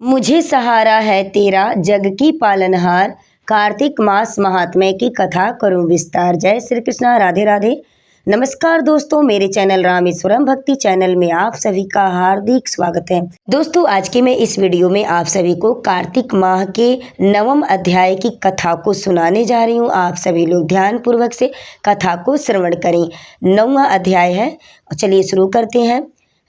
मुझे सहारा है तेरा जग की पालनहार। कार्तिक मास महात्म्य की कथा करूं विस्तार। जय श्री कृष्णा, राधे राधे। नमस्कार दोस्तों, मेरे चैनल रामेश्वरम भक्ति चैनल में आप सभी का हार्दिक स्वागत है। दोस्तों, आज की मैं इस वीडियो में आप सभी को कार्तिक माह के 9वें अध्याय की कथा को सुनाने जा रही हूँ। आप सभी लोग ध्यान पूर्वक से कथा को श्रवण करें। 9वां अध्याय है। चलिए शुरू करते हैं।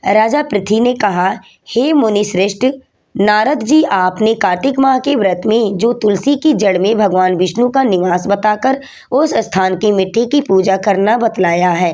राजा पृथ्वी ने कहा, हे मुनि श्रेष्ठ नारद जी, आपने कार्तिक माह के व्रत में जो तुलसी की जड़ में भगवान विष्णु का निवास बताकर उस स्थान की मिट्टी की पूजा करना बतलाया है।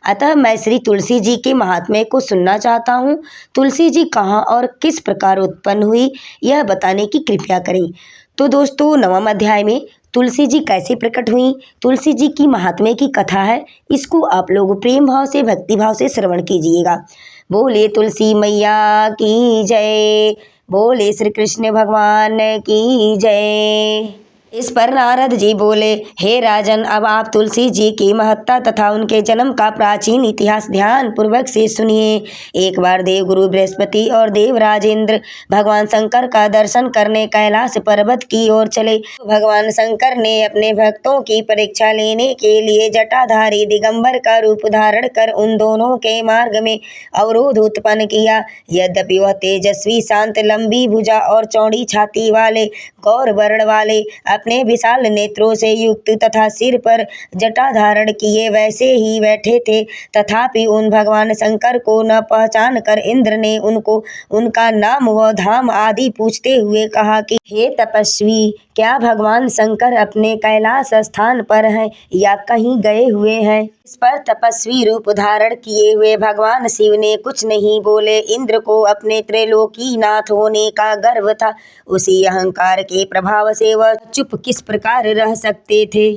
अतः मैं श्री तुलसी जी के महात्म्य को सुनना चाहता हूँ। तुलसी जी कहाँ और किस प्रकार उत्पन्न हुई, यह बताने की कृपया करें। तो दोस्तों, 9वें अध्याय में तुलसी जी कैसे प्रकट हुई, तुलसी जी की महात्म्य की कथा है। इसको आप लोग प्रेम भाव से, भक्ति भाव से श्रवण कीजिएगा। बोले तुलसी मैया की जय, बोले श्री कृष्ण भगवान की जय। इस पर नारद जी बोले, हे राजन, अब आप तुलसी जी की महत्ता तथा उनके जन्म का प्राचीन इतिहास ध्यान पूर्वक से सुनिए। एक बार देवगुरु बृहस्पति और देवराज इंद्र भगवान शंकर का दर्शन करने कैलाश पर्वत की ओर चले। भगवान शंकर ने अपने भक्तों की परीक्षा लेने के लिए जटाधारी दिगंबर का रूप धारण कर उन दोनों के मार्ग में अवरोध उत्पन्न किया। यद्यपि वह तेजस्वी, शांत, लंबी भुजा और चौड़ी छाती वाले, गौर वर्ण वाले, अपने विशाल नेत्रों से युक्त तथा सिर पर जटा धारण किए वैसे ही बैठे थे, तथापि उन भगवान शंकर को न पहचान कर इंद्र ने उनको उनका नाम व धाम आदि पूछते हुए कहा कि हे तपस्वी, क्या भगवान शंकर अपने कैलाश स्थान पर हैं या कहीं गए हुए हैं। इस पर तपस्वी रूप धारण किए हुए भगवान शिव ने कुछ नहीं बोले। इंद्र को अपने त्रैलोकीनाथ होने का गर्व था। उसी अहंकार के प्रभाव से वह चुप किस प्रकार रह सकते थे।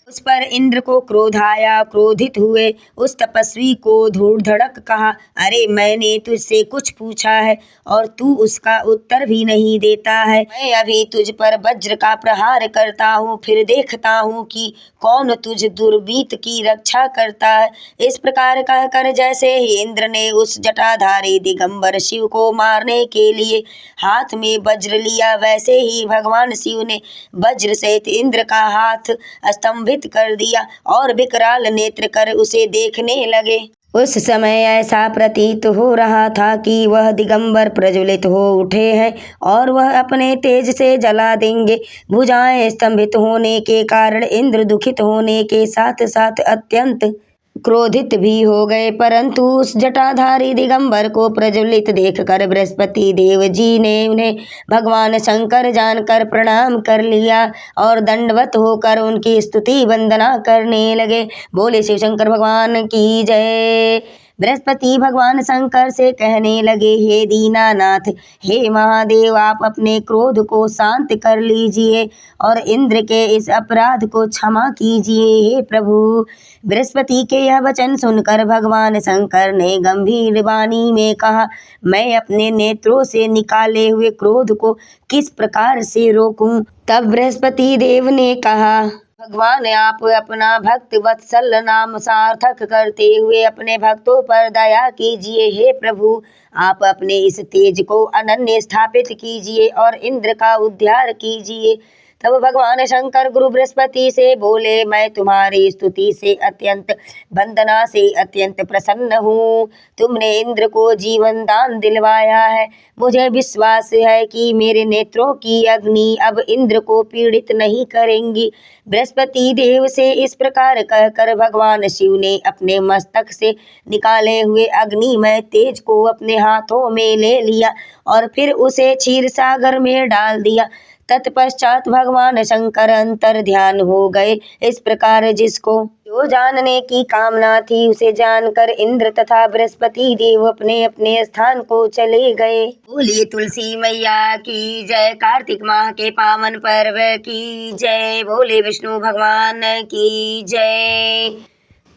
उस पर इंद्र को क्रोध आया। क्रोधित हुए उस तपस्वी को धूड़ धड़क कहा, अरे मैंने तुझसे कुछ पूछा है और तू उसका उत्तर भी नहीं देता है। मैं अभी तुझ पर वज्र का प्रहार करता हूँ, फिर देखता हूँ कि कौन तुझ दुर्बीत की रक्षा करता है। इस प्रकार कहकर जैसे ही इंद्र ने उस जटाधारी दिगंबर शिव को मारने के लिए हाथ में वज्र लिया, वैसे ही भगवान शिव ने वज्र सहित इंद्र का हाथ स्तंभित कर दिया और विकराल नेत्र कर उसे देखने लगे। उस समय ऐसा प्रतीत हो रहा था कि वह दिगंबर प्रज्वलित हो उठे हैं और वह अपने तेज से जला देंगे। भुजाएं स्तंभित होने के कारण इंद्र दुखित होने के साथ साथ अत्यंत क्रोधित भी हो गए, परंतु उस जटाधारी दिगंबर को प्रज्वलित देखकर बृहस्पति देव जी ने उन्हें भगवान शंकर जानकर प्रणाम कर लिया और दंडवत होकर उनकी स्तुति वंदना करने लगे। बोले शिव शंकर भगवान की जय। बृहस्पति भगवान शंकर से कहने लगे, हे दीनानाथ, हे महादेव, आप अपने क्रोध को शांत कर लीजिए और इंद्र के इस अपराध को क्षमा कीजिए, हे प्रभु। बृहस्पति के यह वचन सुनकर भगवान शंकर ने गंभीर वाणी में कहा, मैं अपने नेत्रों से निकाले हुए क्रोध को किस प्रकार से रोकूं। तब बृहस्पति देव ने कहा, भगवान, आप अपना भक्त वत्सल नाम सार्थक करते हुए अपने भक्तों पर दया कीजिए। हे प्रभु, आप अपने इस तेज को अनन्य स्थापित कीजिए और इंद्र का उद्धार कीजिए। तब भगवान शंकर गुरु बृहस्पति से बोले, मैं तुम्हारी स्तुति से अत्यंत, वंदना से अत्यंत प्रसन्न हूँ। तुमने इंद्र को जीवन दान दिलवाया है। मुझे विश्वास है कि मेरे नेत्रों की अग्नि अब इंद्र को पीड़ित नहीं करेंगी। बृहस्पति देव से इस प्रकार कहकर भगवान शिव ने अपने मस्तक से निकाले हुए अग्निमय तेज को अपने हाथों में ले लिया और फिर उसे क्षीर सागर में डाल दिया। तत्पश्चात भगवान शंकर अंतर ध्यान हो गए। इस प्रकार जिसको जो जानने की कामना थी उसे जानकर इंद्र तथा बृहस्पति देव अपने अपने स्थान को चले गए। बोलिए तुलसी मैया की जय, कार्तिक माह के पावन पर्व की जय, बोले विष्णु भगवान की जय।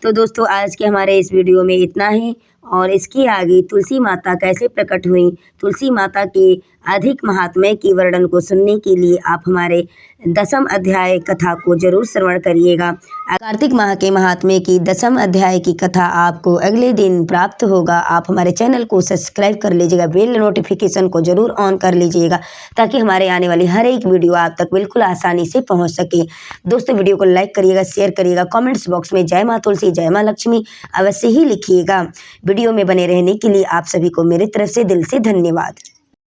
तो दोस्तों, आज के हमारे इस वीडियो में इतना ही और इसकी आगे तुलसी माता कैसे प्रकट हुई, तुलसी माता के अधिक महात्म्य की वर्णन को सुनने के लिए आप हमारे 10वें अध्याय कथा को जरूर श्रवण करिएगा। कार्तिक माह के महात्म्य की 10वें अध्याय की कथा आपको अगले दिन प्राप्त होगा। आप हमारे चैनल को सब्सक्राइब कर लीजिएगा, बेल नोटिफिकेशन को जरूर ऑन कर लीजिएगा ताकि हमारे आने वाली हर एक वीडियो आप तक बिल्कुल आसानी से पहुंच सके। दोस्तों, वीडियो को लाइक करिएगा, शेयर करिएगा, कमेंट्स बॉक्स में जय माँ तुलसी जय माँ लक्ष्मी अवश्य ही लिखिएगा। वीडियो में बने रहने के लिए आप सभी को मेरी तरफ से दिल से धन्यवाद।